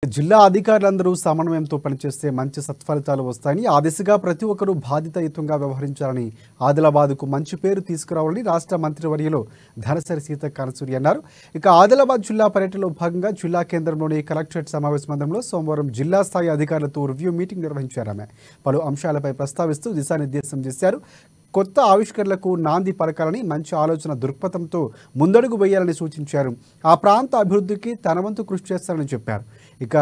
జిల్లా అధికారులందరూ సమన్వయంతో పనిచేస్తే మంచి సత్ఫలితాలు వస్తాయని ఆ దిశగా ప్రతి ఒక్కరూ బాధ్యతాయుతంగా వ్యవహరించాలని ఆదిలాబాద్కు మంచి పేరు తీసుకురావాలని రాష్ట్ర మంత్రివర్యులు ధనసరి సీతక్క కనసూరి అన్నారు. ఇక ఆదిలాబాద్ జిల్లా పర్యటనలో భాగంగా జిల్లా కేంద్రంలోని కలెక్టరేట్ సమావేశ మందిరంలో సోమవారం జిల్లా స్థాయి అధికారులతో రివ్యూ మీటింగ్ నిర్వహించారు. ఆమె పలు అంశాలపై ప్రస్తావిస్తూ దిశానిర్దేశం చేశారు. కొత్త ఆవిష్కరణలకు నాంది పలకాలని, మంచి ఆలోచన దృక్పథంతో ముందడుగు వేయాలని సూచించారు. ఆ ప్రాంత అభివృద్ధికి తన వంతు కృషి చేస్తారని చెప్పారు. ఇక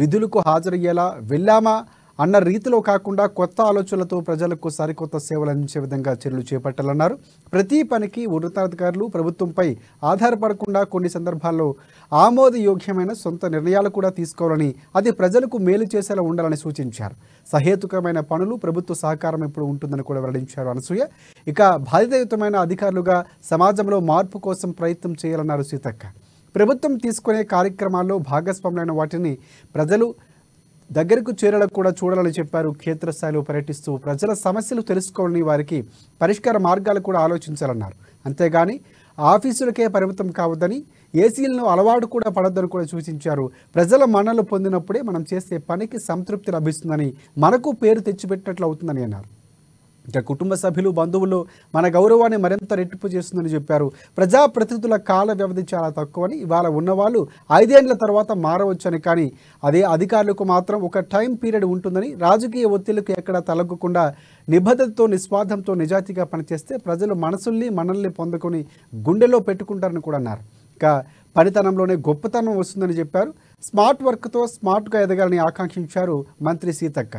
విధులకు హాజరయ్యేలా వెళ్ళామా అన్న రీతిలో కాకుండా కొత్త ఆలోచనలతో ప్రజలకు సరికొత్త సేవలు అందించే విధంగా చర్యలు చేపట్టాలన్నారు. ప్రతి పనికి ఉన్నతాధికారులు ప్రభుత్వంపై ఆధారపడకుండా కొన్ని సందర్భాల్లో ఆమోదయోగ్యమైన సొంత నిర్ణయాలు కూడా తీసుకోవాలని, అది ప్రజలకు మేలు చేసేలా ఉండాలని సూచించారు. సహేతుకమైన పనులు ప్రభుత్వ సహకారం ఎప్పుడు ఉంటుందని కూడా వెల్లడించారు అనసూయ. ఇక బాధ్యతాయుతమైన అధికారులుగా సమాజంలో మార్పు కోసం ప్రయత్నం చేయాలన్నారు సీతక్క. ప్రభుత్వం తీసుకునే కార్యక్రమాల్లో భాగస్వాములైన వాటిని ప్రజలు దగ్గరకు చేరేలా కూడా చూడాలని చెప్పారు. క్షేత్రస్థాయిలో పర్యటిస్తూ ప్రజల సమస్యలు తెలుసుకోవాలని, వారికి పరిష్కార మార్గాలు కూడా ఆలోచించాలన్నారు. అంతేగాని ఆఫీసులకే పరిమితం కావద్దని, ఏసీలను అలవాటు కూడా పడొద్దని కూడా సూచించారు. ప్రజల మన్ననలు పొందినప్పుడే మనం చేసే పనికి సంతృప్తి లభిస్తుందని, మనకు పేరు తెచ్చిపెట్టినట్లు అవుతుందని అన్నారు. ఇక కుటుంబ సభ్యులు, బంధువులు మన గౌరవాన్ని మరింత రెట్టింపు చేస్తుందని చెప్పారు. ప్రజాప్రతినిధుల కాల వ్యవధి చాలా తక్కువని, ఇవాళ ఉన్నవాళ్ళు 5 ఏళ్ల తర్వాత మారవచ్చని, కానీ అదే అధికారులకు మాత్రం ఒక టైం పీరియడ్ ఉంటుందని, రాజకీయ ఒత్తిళ్లకు ఎక్కడా తలగ్గకుండా నిబద్ధతతో, నిస్వార్థంతో, నిజాయితీగా పనిచేస్తే ప్రజలు మనసుల్ని మనల్ని పొందుకొని గుండెలో పెట్టుకుంటారని కూడా అన్నారు. ఇక పనితనంలోనే గొప్పతనం వస్తుందని చెప్పారు. స్మార్ట్ వర్క్తో స్మార్ట్గా ఎదగాలని ఆకాంక్షించారు మంత్రి సీతక్క.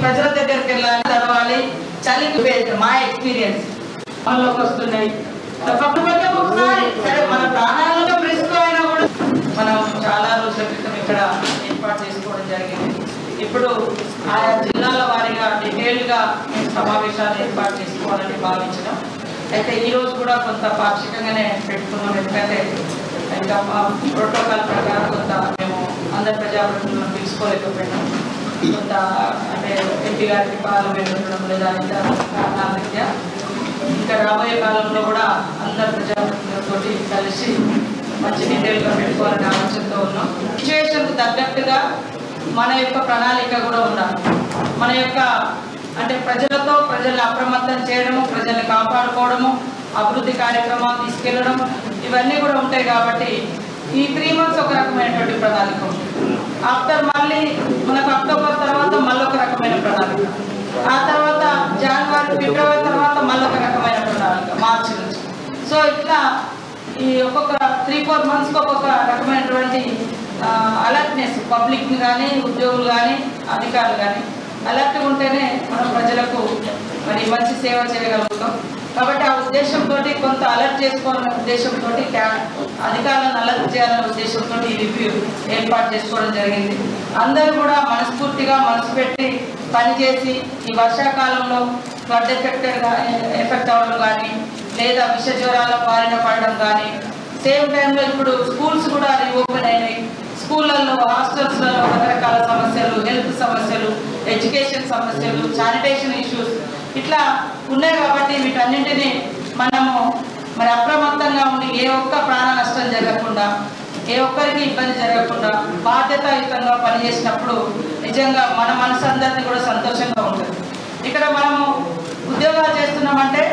ప్రజల దగ్గరికి వెళ్ళాలి, చదవాలి, చలికి మా ఎక్స్పీరియన్స్ మనలోకి వస్తున్నాయి. సరే మన ప్రాణాలలో రిస్క్ అయినా కూడా మనం చాలా రోజుల క్రితం ఇక్కడ ఏర్పాటు చేసుకోవడం జరిగింది. ఇప్పుడు ఆయా జిల్లాల వారీగా డీటెయిల్గా సమావేశాలు ఏర్పాటు చేసుకోవాలని భావించడం. అయితే ఈ రోజు కూడా కొంత పాక్షికంగానే పెట్టుకున్నాం. ఎందుకంటే ఇంకా ప్రోటోకాల్ ప్రకారం కొంత మేము అందరి ప్రజాప్రతినిధులను తీసుకోలేకపోయినాం. కొంత అంటే ఎంపీ గారికి పార్లమెంట్ ఉండడం లేదా ఇతర కారణాల రీత్యా ఇంకా రాబోయే కాలంలో కూడా అందరు ప్రజాప్రతినిధులతో కలిసి మంచి డీటెయిల్గా పెట్టుకోవాలని ఆలోచనతో ఉన్నాం. సిచ్యువేషన్కు తగ్గట్టుగా మన యొక్క ప్రణాళిక కూడా ఉండాలి. మన యొక్క అంటే ప్రజల్ని అప్రమత్తం చేయడము, ప్రజల్ని కాపాడుకోవడము, అభివృద్ధి కార్యక్రమాలు తీసుకెళ్లడం, ఇవన్నీ కూడా ఉంటాయి. కాబట్టి ఈ 3 months ఒక రకమైనటువంటి ప్రణాళిక ఉంటుంది. ఆఫ్టర్ మళ్ళీ మనకు అక్టోబర్ తర్వాత మళ్ళీ ఒక రకమైన ప్రణాళిక, ఆ తర్వాత జనవరి ఫిబ్రవరి తర్వాత మళ్ళీ ఒక రకమైన ప్రణాళిక, మార్చి నుంచి. సో ఇట్లా ఈ ఒక్కొక్క 3-4 monthsకి ఒక్కొక్క రకమైనటువంటి అలర్ట్నెస్, పబ్లిక్ని కానీ, ఉద్యోగులు కానీ, అధికారులు కానీ అలర్ట్గా ఉంటేనే మనం ప్రజలకు మరి మంచి సేవ చేయగలుగుతాం. కాబట్టి ఆ ఉద్దేశంతో కొంత అలర్ట్ చేసుకోవాలనే ఉద్దేశంతో, అధికారులను అలర్ట్ చేయాలనే ఉద్దేశంతో ఈ రివ్యూ ఏర్పాటు చేసుకోవడం జరిగింది. అందరూ కూడా మనస్ఫూర్తిగా మనసు పెట్టి పనిచేసి ఈ వర్షాకాలంలో ఫ్లడ్ ఎఫెక్ట్ అవ్వడం కానీ, లేదా విష జ్వరాల బారిన పడడం కానీ, సేమ్ టైంలో ఇప్పుడు స్కూల్స్ కూడా రీఓపెన్ అయినాయి. స్కూళ్ళల్లో, హాస్టల్స్లలో రకరకాల సమస్యలు, హెల్త్ సమస్యలు, ఎడ్యుకేషన్ సమస్యలు, శానిటేషన్ ఇష్యూస్ ఇట్లా ఉన్నాయి. కాబట్టి వీటన్నింటినీ మనము మరి అప్రమత్తంగా ఉండి ఏ ఒక్క ప్రాణ నష్టం జరగకుండా, ఏ ఒక్కరికి ఇబ్బంది జరగకుండా బాధ్యతాయుతంగా పనిచేసినప్పుడు నిజంగా మన మనసు అందరినీ కూడా సంతోషంగా ఉంటుంది. ఇక్కడ మనము ఉద్యోగాలు చేస్తున్నామంటే